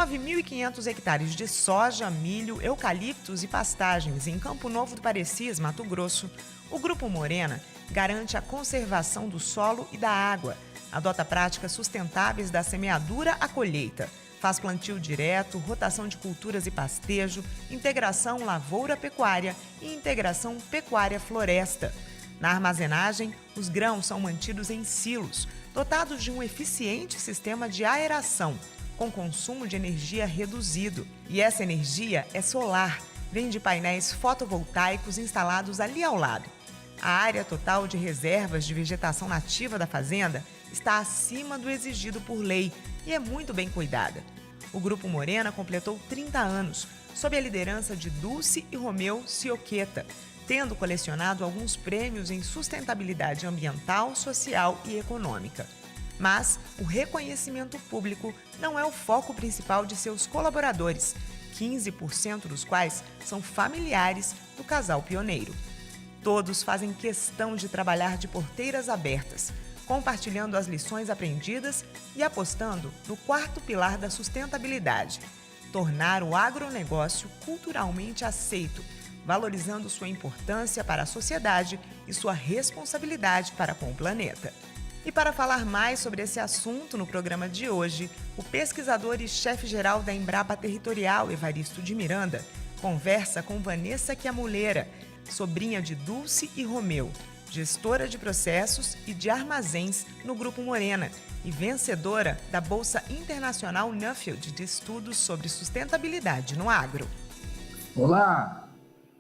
9.500 hectares de soja, milho, eucaliptos e pastagens em Campo Novo do Parecis, Mato Grosso, o Grupo Morena garante a conservação do solo e da água, adota práticas sustentáveis da semeadura à colheita, faz plantio direto, rotação de culturas e pastejo, integração lavoura-pecuária e integração pecuária-floresta. Na armazenagem, os grãos são mantidos em silos, dotados de um eficiente sistema de aeração, com consumo de energia reduzido. E essa energia é solar, vem de painéis fotovoltaicos instalados ali ao lado. A área total de reservas de vegetação nativa da fazenda está acima do exigido por lei e é muito bem cuidada. O Grupo Morena completou 30 anos, sob a liderança de Dulce e Romeu Cioqueta, tendo colecionado alguns prêmios em sustentabilidade ambiental, social e econômica. Mas o reconhecimento público não é o foco principal de seus colaboradores, 15% dos quais são familiares do casal pioneiro. Todos fazem questão de trabalhar de porteiras abertas, compartilhando as lições aprendidas e apostando no quarto pilar da sustentabilidade: tornar o agronegócio culturalmente aceito, valorizando sua importância para a sociedade e sua responsabilidade para com o planeta. E para falar mais sobre esse assunto no programa de hoje, o pesquisador e chefe-geral da Embrapa Territorial, Evaristo de Miranda, conversa com Vanessa Chiamuleira, sobrinha de Dulce e Romeu, gestora de processos e de armazéns no Grupo Morena e vencedora da Bolsa Internacional Nuffield de Estudos sobre Sustentabilidade no Agro. Olá,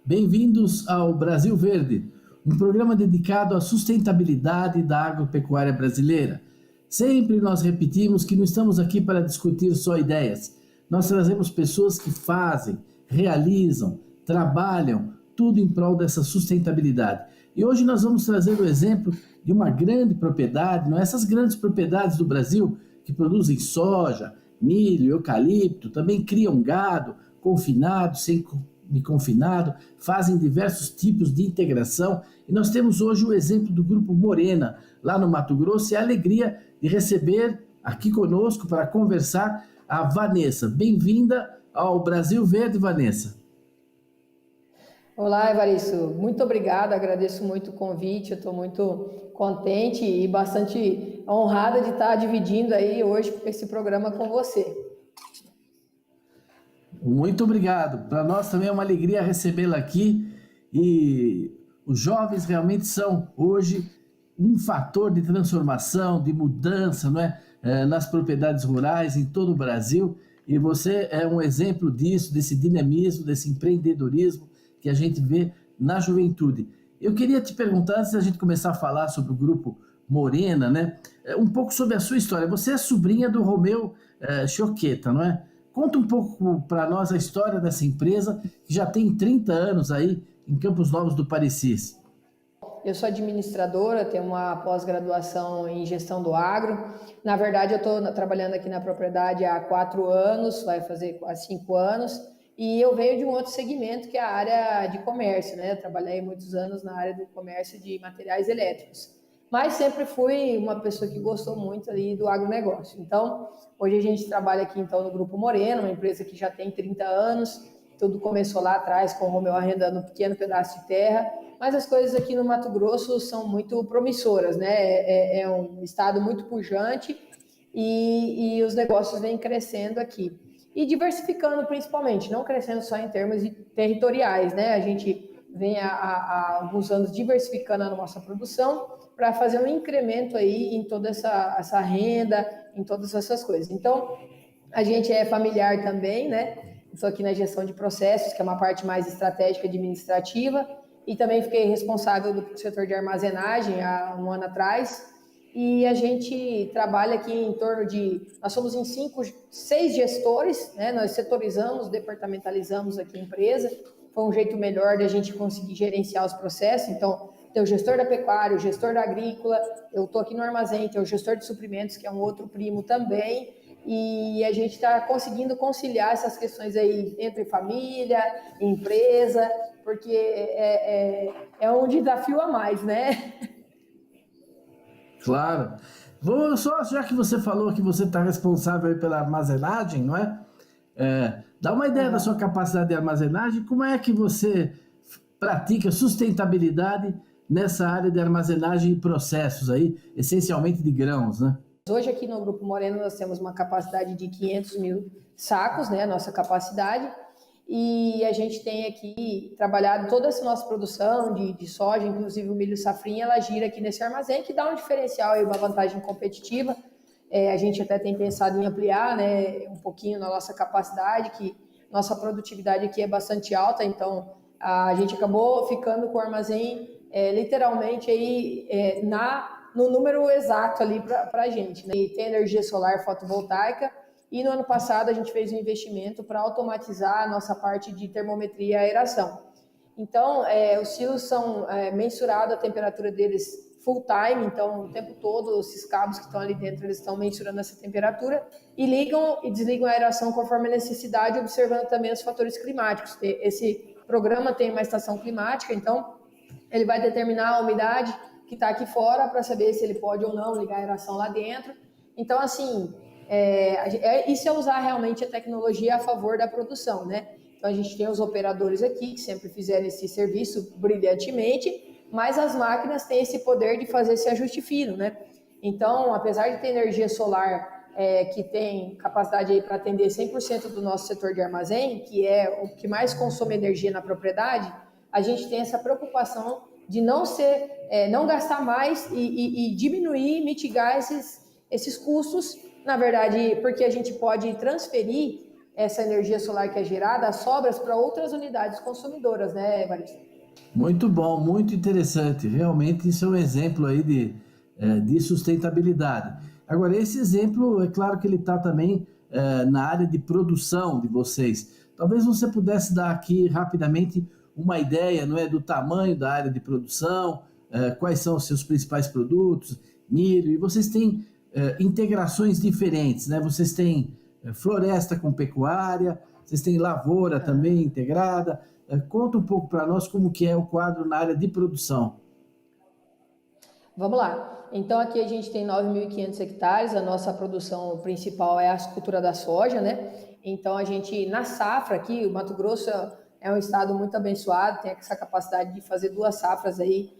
bem-vindos ao Brasil Verde, um programa dedicado à sustentabilidade da agropecuária brasileira. Sempre nós repetimos que não estamos aqui para discutir só ideias. Nós trazemos pessoas que fazem, realizam, trabalham, tudo em prol dessa sustentabilidade. E hoje nós vamos trazer o exemplo de uma grande propriedade, não é? Essas grandes propriedades do Brasil que produzem soja, milho, eucalipto, também criam gado, confinado, semi-confinado, fazem diversos tipos de integração. E nós temos hoje o exemplo do Grupo Morena, lá no Mato Grosso, e a alegria de receber aqui conosco para conversar a Vanessa. Bem-vinda ao Brasil Verde, Vanessa. Olá, Evaristo. Muito obrigada, agradeço muito o convite, eu estou muito contente e bastante honrada de estar dividindo aí hoje esse programa com você. Muito obrigado. Para nós também é uma alegria recebê-la aqui, e os jovens realmente são hoje um fator de transformação, de mudança, não é? Nas propriedades rurais em todo o Brasil, e você é um exemplo disso, desse dinamismo, desse empreendedorismo que a gente vê na juventude. Eu queria te perguntar, antes da gente começar a falar sobre o Grupo Morena, né, um pouco sobre a sua história. Você é sobrinha do Romeu Cioqueta, não é? Conta um pouco para nós a história dessa empresa, que já tem 30 anos aí em Campos Novos do Parecis. Eu sou administradora, tenho uma pós-graduação em gestão do agro. Na verdade, eu estou trabalhando aqui na propriedade há 4 anos, vai fazer quase 5 anos. E eu venho de um outro segmento, que é a área de comércio, né? Eu trabalhei muitos anos na área do comércio de materiais elétricos. Mas sempre fui uma pessoa que gostou muito ali do agronegócio. Então, hoje a gente trabalha aqui então no Grupo Morena, uma empresa que já tem 30 anos. Tudo começou lá atrás com o Romeu arrendando um pequeno pedaço de terra. Mas as coisas aqui no Mato Grosso são muito promissoras, né? É um estado muito pujante e os negócios vêm crescendo aqui. E diversificando principalmente, não crescendo só em termos territoriais, né? A gente vem há alguns anos diversificando a nossa produção para fazer um incremento aí em toda essa renda, em todas essas coisas. Então, a gente é familiar também, né? Estou aqui na gestão de processos, que é uma parte mais estratégica administrativa, e também fiquei responsável do setor de armazenagem há um ano atrás. E a gente trabalha aqui em torno de... Nós somos em 6 gestores, né? Nós setorizamos, departamentalizamos aqui a empresa. Foi um jeito melhor de a gente conseguir gerenciar os processos. Então, tem o gestor da pecuária, o gestor da agrícola, eu estou aqui no armazém, tem o gestor de suprimentos, que é um outro primo também. E a gente está conseguindo conciliar essas questões aí entre família, empresa, porque é um desafio a mais, né? Claro. Vou só, já que você falou que você está responsável pela armazenagem, não é? Dá uma ideia da sua capacidade de armazenagem, como é que você pratica sustentabilidade nessa área de armazenagem e processos aí, essencialmente de grãos, né? Hoje aqui no Grupo Moreno nós temos uma capacidade de 500 mil sacos, né, a nossa capacidade, e a gente tem aqui trabalhado toda essa nossa produção de soja, inclusive o milho safrinha, ela gira aqui nesse armazém, que dá um diferencial e uma vantagem competitiva. A gente até tem pensado em ampliar, né, um pouquinho na nossa capacidade, que nossa produtividade aqui é bastante alta, então a gente acabou ficando com o armazém literalmente aí no número exato ali para a gente, né? E tem energia solar fotovoltaica, e no ano passado a gente fez um investimento para automatizar a nossa parte de termometria e aeração. Então, os silos são mensurados, a temperatura deles full time, então o tempo todo esses cabos que estão ali dentro, eles estão mensurando essa temperatura e ligam e desligam a aeração conforme a necessidade, observando também os fatores climáticos. Esse programa tem uma estação climática, então ele vai determinar a umidade que está aqui fora para saber se ele pode ou não ligar a aeração lá dentro. Então, assim, isso é usar realmente a tecnologia a favor da produção, né? Então, a gente tem os operadores aqui que sempre fizeram esse serviço brilhantemente, mas as máquinas têm esse poder de fazer esse ajuste fino, né? Então, apesar de ter energia solar que tem capacidade para atender 100% do nosso setor de armazém, que é o que mais consome energia na propriedade, a gente tem essa preocupação de não gastar mais e diminuir, mitigar esses custos, na verdade, porque a gente pode transferir essa energia solar que é gerada, as sobras, para outras unidades consumidoras, né, Evaristo? Muito bom, muito interessante. Realmente isso é um exemplo aí de sustentabilidade. Agora, esse exemplo, é claro que ele está também na área de produção de vocês. Talvez você pudesse dar aqui rapidamente uma ideia, não é, do tamanho da área de produção, quais são os seus principais produtos, milho, e vocês têm integrações diferentes, né? Vocês têm floresta com pecuária, vocês têm lavoura também integrada. Conta um pouco para nós como que é o quadro na área de produção. Vamos lá. Então aqui a gente tem 9.500 hectares, a nossa produção principal é a cultura da soja, né? Então a gente, na safra aqui, o Mato Grosso é um estado muito abençoado, tem essa capacidade de fazer 2 safras aí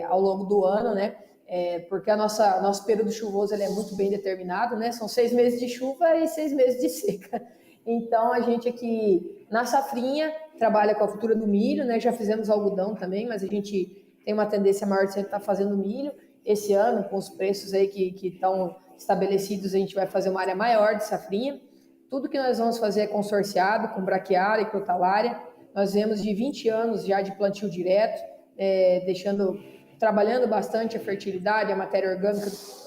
ao longo do ano, né? Porque nosso período chuvoso ele é muito bem determinado, né? São 6 meses de chuva e 6 meses de seca. Então a gente aqui na safrinha trabalha com a cultura do milho, né? Já fizemos algodão também, mas a gente tem uma tendência maior de sempre estar fazendo milho. Esse ano, com os preços aí que estão estabelecidos, a gente vai fazer uma área maior de safrinha. Tudo que nós vamos fazer é consorciado com braquiária e crotalária. Nós vemos de 20 anos já de plantio direto, trabalhando bastante a fertilidade, a matéria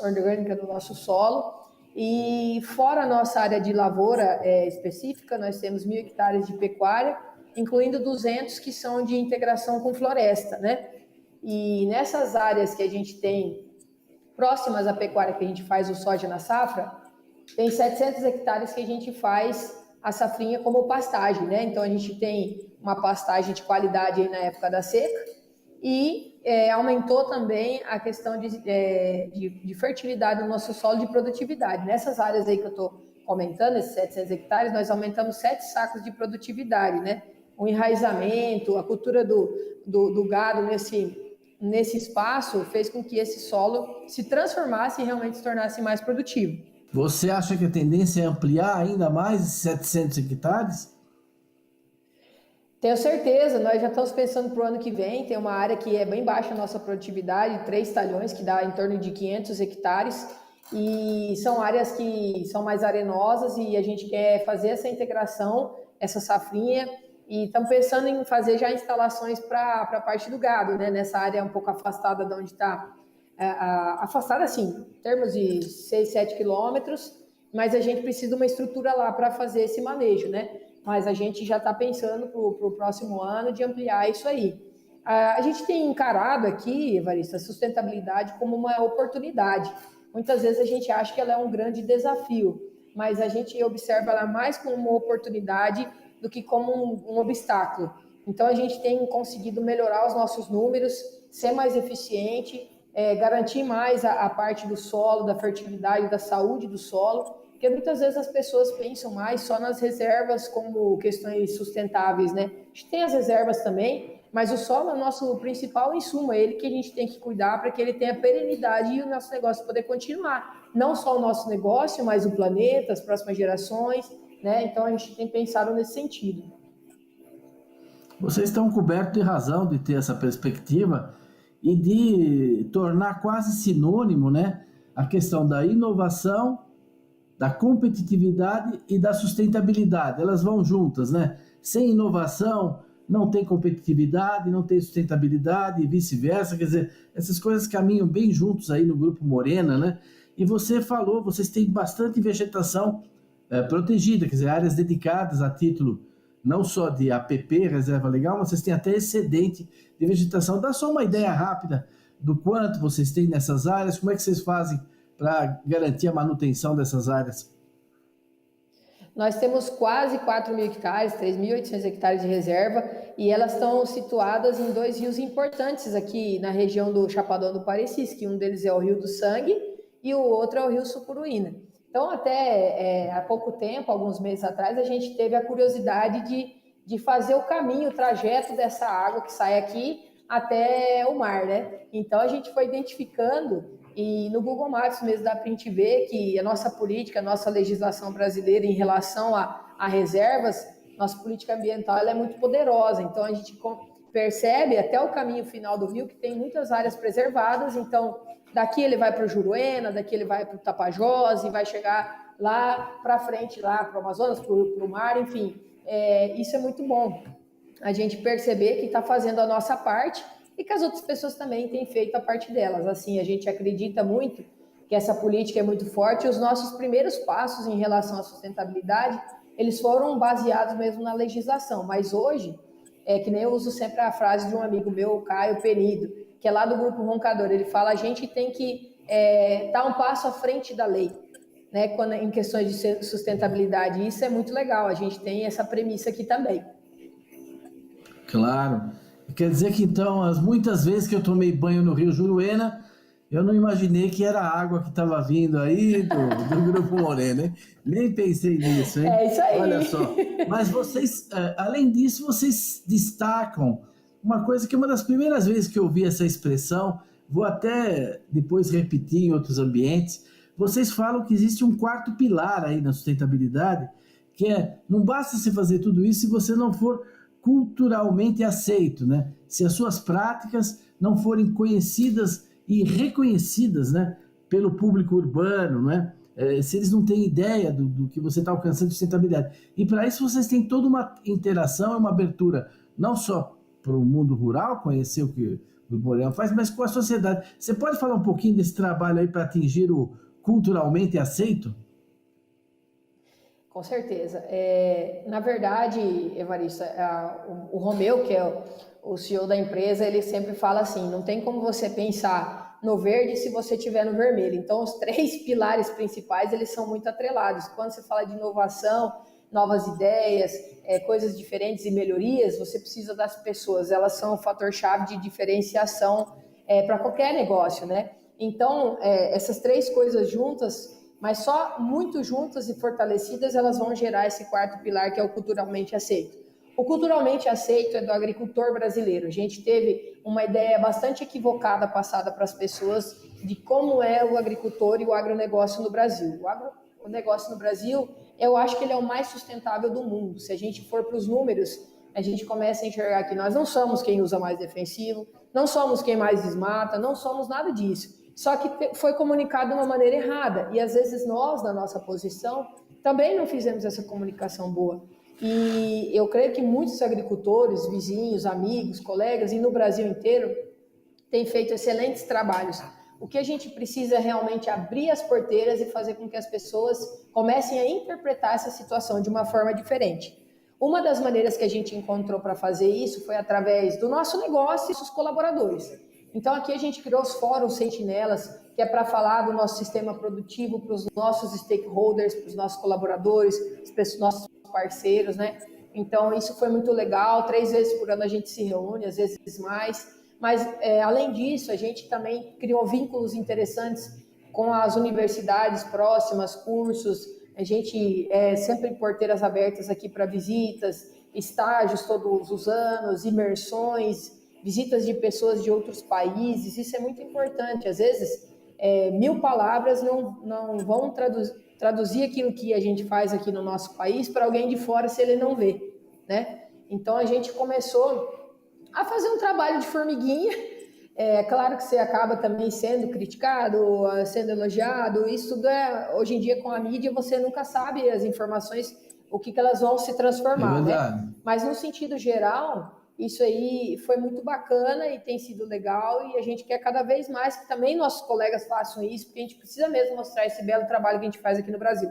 orgânica do nosso solo. E fora a nossa área de lavoura específica, nós temos 1.000 hectares de pecuária, incluindo 200 que são de integração com floresta, né? E nessas áreas que a gente tem próximas à pecuária, que a gente faz o soja na safra, tem 700 hectares que a gente faz a safrinha como pastagem, né? Então a gente tem uma pastagem de qualidade aí na época da seca e aumentou também a questão de fertilidade no nosso solo, de produtividade. Nessas áreas aí que eu estou comentando, esses 700 hectares, nós aumentamos 7 sacos de produtividade, né? O enraizamento, a cultura do gado nesse espaço fez com que esse solo se transformasse e realmente se tornasse mais produtivo. Você acha que a tendência é ampliar ainda mais esses 700 hectares? Tenho certeza, nós já estamos pensando para o ano que vem, tem uma área que é bem baixa a nossa produtividade, 3 talhões, que dá em torno de 500 hectares, e são áreas que são mais arenosas e a gente quer fazer essa integração, essa safrinha, e estamos pensando em fazer já instalações para a parte do gado, né? Nessa área um pouco afastada de onde está, afastada assim, em termos de 6, 7 quilômetros, mas a gente precisa de uma estrutura lá para fazer esse manejo, né? Mas a gente já está pensando para o próximo ano de ampliar isso aí. A gente tem encarado aqui, Evaristo, a sustentabilidade como uma oportunidade. Muitas vezes a gente acha que ela é um grande desafio, mas a gente observa ela mais como uma oportunidade do que como um obstáculo. Então a gente tem conseguido melhorar os nossos números, ser mais eficiente, garantir mais a parte do solo, da fertilidade, da saúde do solo, Porque muitas vezes as pessoas pensam mais só nas reservas como questões sustentáveis, né? A gente tem as reservas também, mas o solo é o nosso principal insumo, é ele que a gente tem que cuidar para que ele tenha perenidade e o nosso negócio poder continuar. Não só o nosso negócio, mas o planeta, as próximas gerações, né? Então a gente tem pensado nesse sentido. Vocês estão cobertos de razão de ter essa perspectiva e de tornar quase sinônimo, né, a questão da inovação, da competitividade e da sustentabilidade. Elas vão juntas, né? Sem inovação não tem competitividade, não tem sustentabilidade e vice-versa. Quer dizer, essas coisas caminham bem juntos aí no Grupo Morena, né? E você falou, vocês têm bastante vegetação protegida, quer dizer, áreas dedicadas a título não só de APP, Reserva Legal, mas vocês têm até excedente de vegetação. Dá só uma ideia rápida do quanto vocês têm nessas áreas, como é que vocês fazem para garantir a manutenção dessas áreas? Nós temos quase 4.000 hectares, 3.800 hectares de reserva, e elas estão situadas em 2 rios importantes aqui na região do Chapadão do Parecis, que um deles é o Rio do Sangue e o outro é o Rio Sucuruína. Então, até há pouco tempo, alguns meses atrás, a gente teve a curiosidade de fazer o caminho, o trajeto dessa água que sai aqui até o mar, né? Então, a gente foi identificando, e no Google Maps mesmo dá para a gente ver que a nossa política, a nossa legislação brasileira em relação a reservas, nossa política ambiental, ela é muito poderosa. Então, a gente percebe até o caminho final do rio que tem muitas áreas preservadas. Então, daqui ele vai para o Juruena, daqui ele vai para o Tapajós e vai chegar lá para frente, lá para o Amazonas, para o mar, enfim. Isso é muito bom, a gente perceber que está fazendo a nossa parte e que as outras pessoas também têm feito a parte delas. Assim, a gente acredita muito que essa política é muito forte e os nossos primeiros passos em relação à sustentabilidade, eles foram baseados mesmo na legislação, mas hoje, que nem eu uso sempre a frase de um amigo meu, Caio Penido, que é lá do Grupo Roncador, ele fala, a gente tem que estar um passo à frente da lei, né, em questões de sustentabilidade, e isso é muito legal, a gente tem essa premissa aqui também. Claro. Quer dizer que então, as muitas vezes que eu tomei banho no Rio Juruena, eu não imaginei que era a água que estava vindo aí do Grupo Morena, hein? Nem pensei nisso, hein? É isso aí. Olha só. Mas vocês, além disso, vocês destacam uma coisa que é uma das primeiras vezes que eu ouvi essa expressão, vou até depois repetir em outros ambientes, vocês falam que existe um quarto pilar aí na sustentabilidade, que não basta você fazer tudo isso se você não for culturalmente aceito, né? Se as suas práticas não forem conhecidas e reconhecidas, né, pelo público urbano, né? Se eles não têm ideia do que você está alcançando de sustentabilidade. E para isso vocês têm toda uma interação, uma abertura, não só para o mundo rural, conhecer o que o Morena faz, mas com a sociedade. Você pode falar um pouquinho desse trabalho aí para atingir o culturalmente aceito? Com certeza. Na verdade, Evarista, o Romeu, que é o CEO da empresa, ele sempre fala assim, não tem como você pensar no verde se você estiver no vermelho. Então, os 3 pilares principais, eles são muito atrelados. Quando você fala de inovação, novas ideias, coisas diferentes e melhorias, você precisa das pessoas. Elas são o fator-chave de diferenciação para qualquer negócio, né? Então, essas 3 coisas juntas, mas só muito juntas e fortalecidas, elas vão gerar esse quarto pilar, que é o culturalmente aceito. O culturalmente aceito é do agricultor brasileiro. A gente teve uma ideia bastante equivocada passada para as pessoas de como é o agricultor e o agronegócio no Brasil. O negócio no Brasil, eu acho que ele é o mais sustentável do mundo. Se a gente for para os números, a gente começa a enxergar que nós não somos quem usa mais defensivo, não somos quem mais desmata, não somos nada disso. Só que foi comunicado de uma maneira errada. E às vezes nós, na nossa posição, também não fizemos essa comunicação boa. E eu creio que muitos agricultores, vizinhos, amigos, colegas, e no Brasil inteiro, têm feito excelentes trabalhos. O que a gente precisa é realmente abrir as porteiras e fazer com que as pessoas comecem a interpretar essa situação de uma forma diferente. Uma das maneiras que a gente encontrou para fazer isso foi através do nosso negócio e dos colaboradores. Então, aqui a gente criou os fóruns sentinelas, que é para falar do nosso sistema produtivo para os nossos stakeholders, para os nossos colaboradores, os nossos parceiros, né? Então, isso foi muito legal. 3 vezes por ano a gente se reúne, às vezes mais. Mas, além disso, a gente também criou vínculos interessantes com as universidades próximas, cursos, A gente sempre porteiras abertas aqui para visitas, estágios todos os anos, imersões, visitas de pessoas de outros países. Isso é muito importante. Às vezes, 1000 palavras não vão traduzir aquilo que a gente faz aqui no nosso país para alguém de fora se ele não vê, né? Então, a gente começou a fazer um trabalho de formiguinha. Claro que você acaba também sendo criticado, sendo elogiado. Isso tudo hoje em dia, com a mídia, você nunca sabe as informações, o que elas vão se transformar, né? Mas, no sentido geral, isso aí foi muito bacana e tem sido legal, e a gente quer cada vez mais que também nossos colegas façam isso, porque a gente precisa mesmo mostrar esse belo trabalho que a gente faz aqui no Brasil.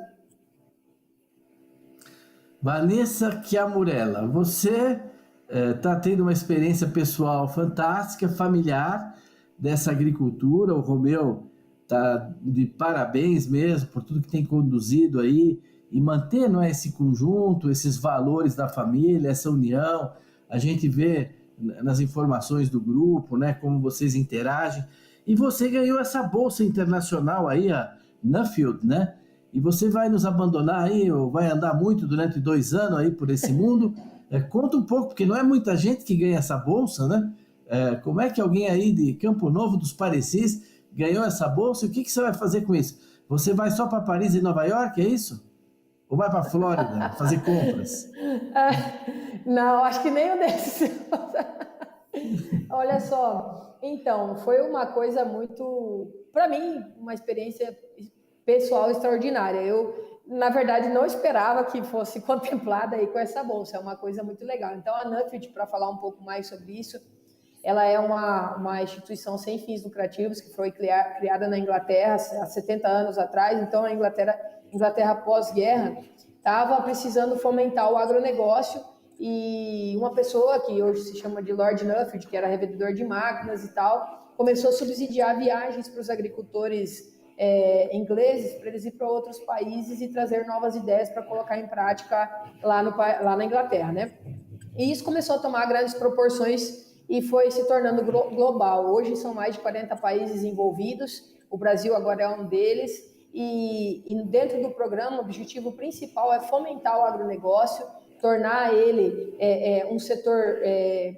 Vanessa Chiamurella, você está tendo uma experiência pessoal fantástica, familiar, dessa agricultura. O Romeu está de parabéns mesmo por tudo que tem conduzido aí, e manter, não é, esse conjunto, esses valores da família, essa união. A gente vê nas informações do grupo, né, como vocês interagem. E você ganhou essa bolsa internacional aí, a Nuffield, né? E você vai nos abandonar aí, ou vai andar muito durante 2 anos aí por esse mundo. Conta um pouco, porque não é muita gente que ganha essa bolsa, né? Como é que alguém aí de Campo Novo dos Parecis ganhou essa bolsa? E o que você vai fazer com isso? Você vai só para Paris e Nova York, é isso? Ou vai para a Flórida fazer compras? Não, acho que nem o desses. Olha só, então, foi uma coisa muito, para mim, uma experiência pessoal extraordinária. Eu, na verdade, não esperava que fosse contemplada aí com essa bolsa. É uma coisa muito legal. Então, a Nuffield, para falar um pouco mais sobre isso, ela é uma instituição sem fins lucrativos que foi criada na Inglaterra há 70 anos atrás. Então, a Inglaterra pós-guerra estava precisando fomentar o agronegócio, e uma pessoa que hoje se chama de Lord Nuffield, que era revendedor de máquinas e tal, começou a subsidiar viagens para os agricultores ingleses, para eles ir para outros países e trazer novas ideias para colocar em prática lá na Inglaterra, né? E isso começou a tomar grandes proporções e foi se tornando global. Hoje são mais de 40 países envolvidos, o Brasil agora é um deles, e dentro do programa o objetivo principal é fomentar o agronegócio, tornar ele um setor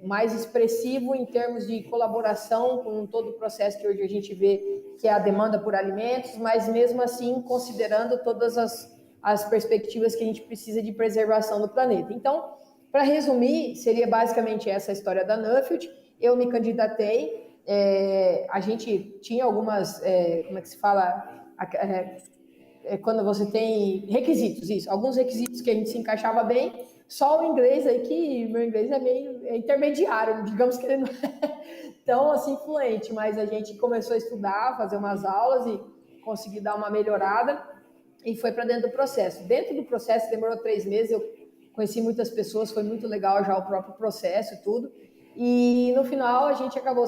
mais expressivo em termos de colaboração com todo o processo que hoje a gente vê, que é a demanda por alimentos, mas mesmo assim considerando todas as perspectivas que a gente precisa de preservação do planeta. Então, para resumir, seria basicamente essa a história da Nuffield. Eu me candidatei, a gente tinha algumas, como é que se fala, quando você tem requisitos, isso, alguns requisitos que a gente se encaixava bem, só o inglês aí, que meu inglês é meio intermediário, digamos que ele não é tão assim fluente, mas a gente começou a estudar, fazer umas aulas e conseguir dar uma melhorada, e foi para dentro do processo. Dentro do processo demorou 3 meses, eu conheci muitas pessoas, foi muito legal já o próprio processo e tudo, e no final a gente acabou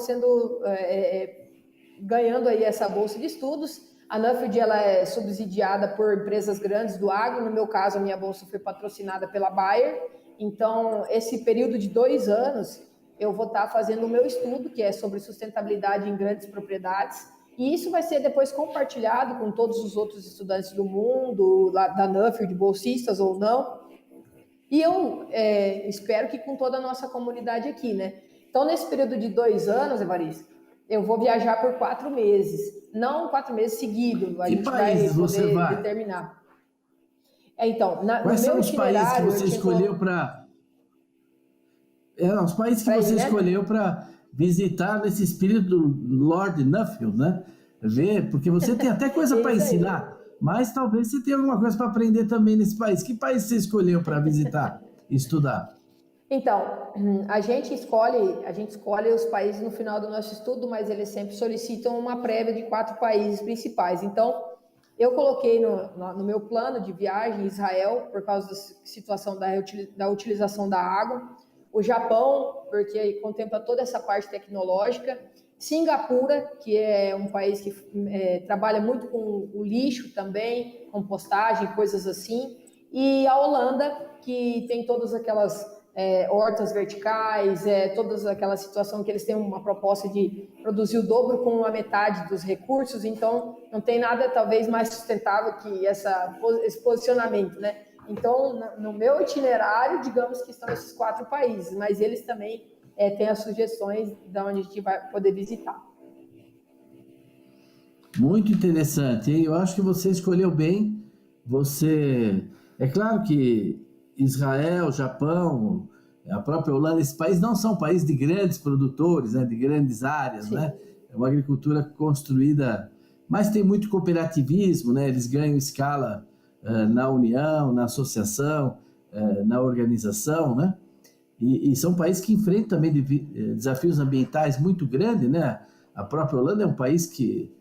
ganhando aí essa bolsa de estudos. A Nuffield, ela é subsidiada por empresas grandes do agro. No meu caso, a minha bolsa foi patrocinada pela Bayer. Então, esse período de 2 anos, eu vou estar fazendo o meu estudo, que é sobre sustentabilidade em grandes propriedades. E isso vai ser depois compartilhado com todos os outros estudantes do mundo, da Nuffield, bolsistas ou não. E eu espero que com toda a nossa comunidade aqui, né? Então, nesse período de 2 anos, Evaristo, eu vou viajar por 4 meses. Não 4 meses seguidos, a gente vai poder determinar. Então, quais são os países que você escolheu para... os países que você escolheu para visitar nesse espírito do Lord Nuffield, né? Ver, porque você tem até coisa para ensinar, mas talvez você tenha alguma coisa para aprender também nesse país. Que país você escolheu para visitar e estudar? Então, a gente escolhe os países no final do nosso estudo, mas eles sempre solicitam uma prévia de 4 países principais. Então, eu coloquei no meu plano de viagem Israel, por causa da situação da utilização da água, o Japão, porque contempla toda essa parte tecnológica, Singapura, que é um país que trabalha muito com o lixo também, compostagem, coisas assim, e a Holanda, que tem todas aquelas hortas verticais, todas aquela situação que eles têm uma proposta de produzir o dobro com a metade dos recursos, então não tem nada talvez mais sustentável que esse posicionamento, né? Então, no meu itinerário, digamos que estão esses 4 países, mas eles também têm as sugestões de onde a gente vai poder visitar. Muito interessante, hein? Eu acho que você escolheu bem. É claro que Israel, Japão, a própria Holanda, esses países não são países de grandes produtores, né? De grandes áreas, Sim. né? É uma agricultura construída, mas tem muito cooperativismo, né? Eles ganham escala na união, na associação, na organização, né? E são países que enfrentam também desafios ambientais muito grandes, né? A própria Holanda é um país que,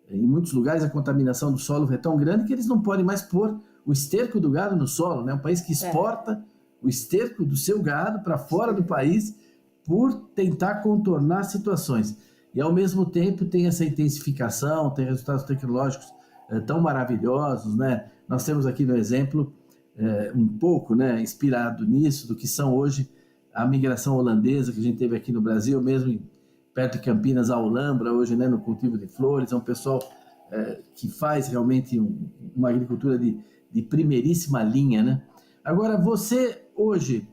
em muitos lugares, a contaminação do solo é tão grande que eles não podem mais pôr o esterco do gado no solo, né? Um país que exporta o esterco do seu gado para fora do país por tentar contornar situações. E, ao mesmo tempo, tem essa intensificação, tem resultados tecnológicos tão maravilhosos, né? Nós temos aqui no exemplo, um pouco, né, inspirado nisso, do que são hoje a migração holandesa que a gente teve aqui no Brasil, mesmo perto de Campinas, a Olambra, hoje, né, no cultivo de flores. É um pessoal que faz realmente uma agricultura de primeiríssima linha, né? Agora, você hoje,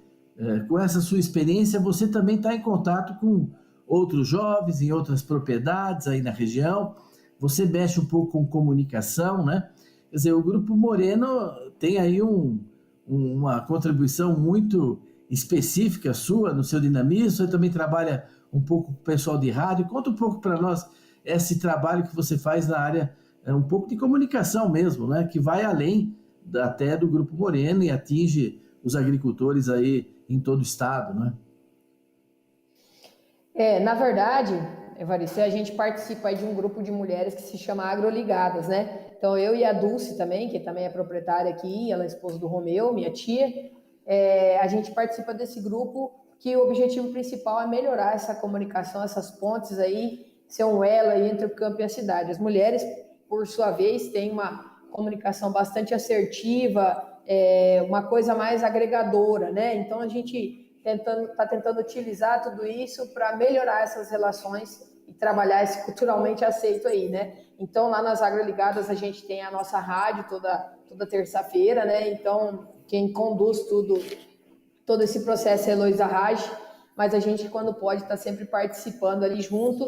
com essa sua experiência, você também está em contato com outros jovens em outras propriedades aí na região, você mexe um pouco com comunicação, né? Quer dizer, o Grupo Moreno tem aí uma contribuição muito específica sua no seu dinamismo. Você também trabalha um pouco com o pessoal de rádio. Conta um pouco para nós esse trabalho que você faz na área, um pouco de comunicação mesmo, né? Que vai além até do Grupo Moreno e atinge os agricultores aí em todo o estado, né? Na verdade, Evaristo, a gente participa aí de um grupo de mulheres que se chama Agroligadas, né? Então, eu e a Dulce também, que também é proprietária aqui, ela é esposa do Romeu, minha tia, a gente participa desse grupo que o objetivo principal é melhorar essa comunicação, essas pontes aí, ser um elo aí entre o campo e a cidade. As mulheres, por sua vez, têm uma comunicação bastante assertiva, uma coisa mais agregadora, né? Então, a gente está tentando utilizar tudo isso para melhorar essas relações e trabalhar esse culturalmente aceito aí, né? Então, lá nas Agroligadas, a gente tem a nossa rádio toda terça-feira, né? Então, quem conduz todo esse processo é a Heloísa Raj, mas a gente, quando pode, está sempre participando ali junto,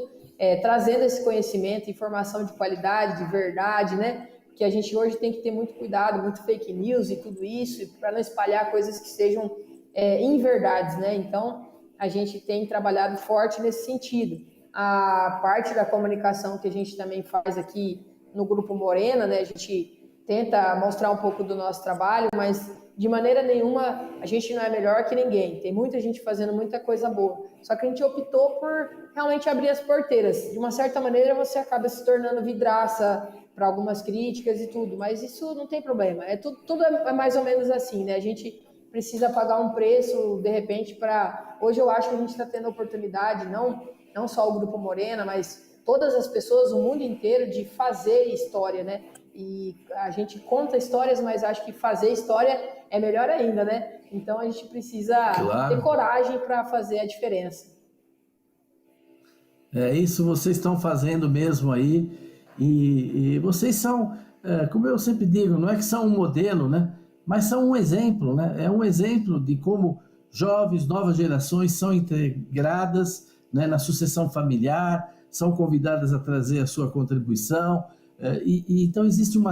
trazendo esse conhecimento, informação de qualidade, de verdade, né? Que a gente hoje tem que ter muito cuidado, muito fake news e tudo isso, para não espalhar coisas que sejam inverdades, né? Então, a gente tem trabalhado forte nesse sentido. A parte da comunicação que a gente também faz aqui no Grupo Morena, né? A gente tenta mostrar um pouco do nosso trabalho, mas de maneira nenhuma a gente não é melhor que ninguém. Tem muita gente fazendo muita coisa boa. Só que a gente optou por realmente abrir as porteiras. De uma certa maneira, você acaba se tornando vidraça para algumas críticas e tudo, mas isso não tem problema. Tudo é mais ou menos assim, né? A gente precisa pagar um preço, de repente, para... Hoje eu acho que a gente está tendo a oportunidade, não só o Grupo Morena, mas todas as pessoas, o mundo inteiro, de fazer história, né? E a gente conta histórias, mas acho que fazer história é melhor ainda, né? Então a gente precisa ter coragem para fazer a diferença. Isso vocês estão fazendo mesmo aí, e vocês são, como eu sempre digo, não é que são um modelo, né? Mas são um exemplo, né? É um exemplo de como jovens, novas gerações são integradas, né, na sucessão familiar, são convidadas a trazer a sua contribuição, então existe uma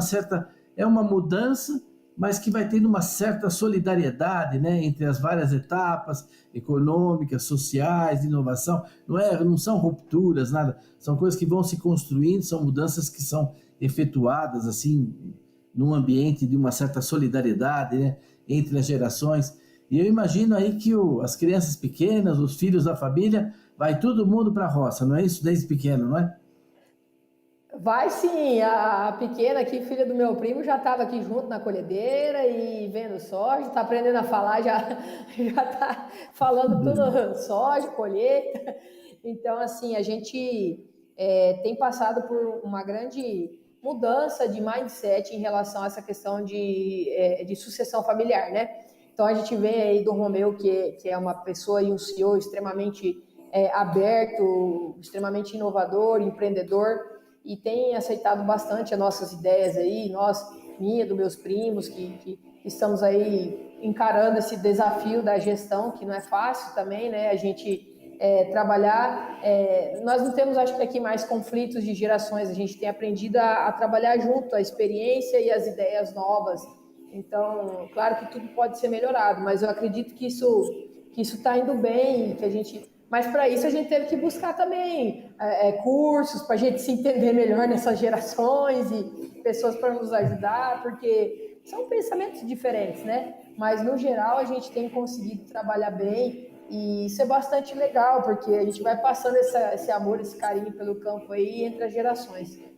mudança, mas que vai tendo uma certa solidariedade, né, entre as várias etapas econômicas, sociais, de inovação. Não são rupturas, nada, são coisas que vão se construindo, são mudanças que são efetuadas assim num ambiente de uma certa solidariedade, né, entre as gerações. E eu imagino aí que as crianças pequenas, os filhos da família, vai todo mundo para a roça, não é isso? Desde pequeno, não é? Vai sim, a pequena aqui, filha do meu primo, já estava aqui junto na colhedeira e vendo soja, está aprendendo a falar, já está falando tudo soja, colheita. Então, assim, a gente tem passado por uma grande mudança de mindset em relação a essa questão de sucessão familiar, né? Então a gente vem aí do Romeu, que é uma pessoa e um CEO extremamente aberto, extremamente inovador, empreendedor, e tem aceitado bastante as nossas ideias aí, minha, dos meus primos, que estamos aí encarando esse desafio da gestão, que não é fácil também, né? A gente trabalhar, nós não temos, acho que aqui, mais conflitos de gerações, a gente tem aprendido a trabalhar junto, a experiência e as ideias novas. Então, claro que tudo pode ser melhorado, mas eu acredito que isso está indo bem, que a gente... Mas para isso a gente teve que buscar também cursos para a gente se entender melhor nessas gerações e pessoas para nos ajudar, porque são pensamentos diferentes, né? Mas no geral a gente tem conseguido trabalhar bem e isso é bastante legal, porque a gente vai passando esse amor, esse carinho pelo campo aí entre as gerações.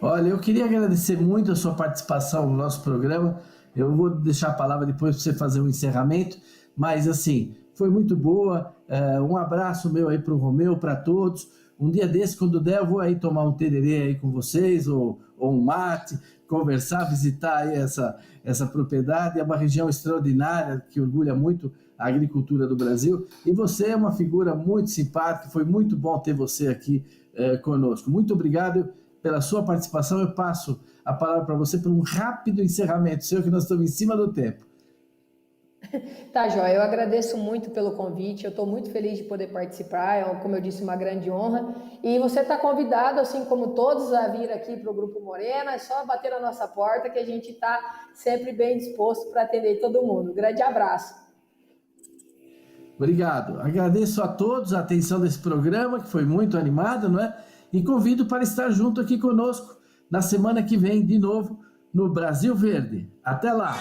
Olha, eu queria agradecer muito a sua participação no nosso programa. Eu vou deixar a palavra depois para você fazer um encerramento, mas assim, foi muito boa. Um abraço meu aí para o Romeu, para todos. Um dia desse, quando der, eu vou aí tomar um tererê aí com vocês, ou um mate, conversar, visitar aí essa propriedade. É uma região extraordinária, que orgulha muito a agricultura do Brasil. E você é uma figura muito simpática, foi muito bom ter você aqui conosco. Muito obrigado pela sua participação. Eu passo a palavra para você para um rápido encerramento seu, que nós estamos em cima do tempo. Tá, Joia, eu agradeço muito pelo convite, eu estou muito feliz de poder participar, como eu disse, uma grande honra, e você está convidado, assim como todos, a vir aqui para o Grupo Morena, é só bater na nossa porta que a gente está sempre bem disposto para atender todo mundo. Grande abraço. Obrigado, agradeço a todos a atenção desse programa, que foi muito animado, não é? E convido para estar junto aqui conosco na semana que vem, de novo, no Brasil Verde. Até lá!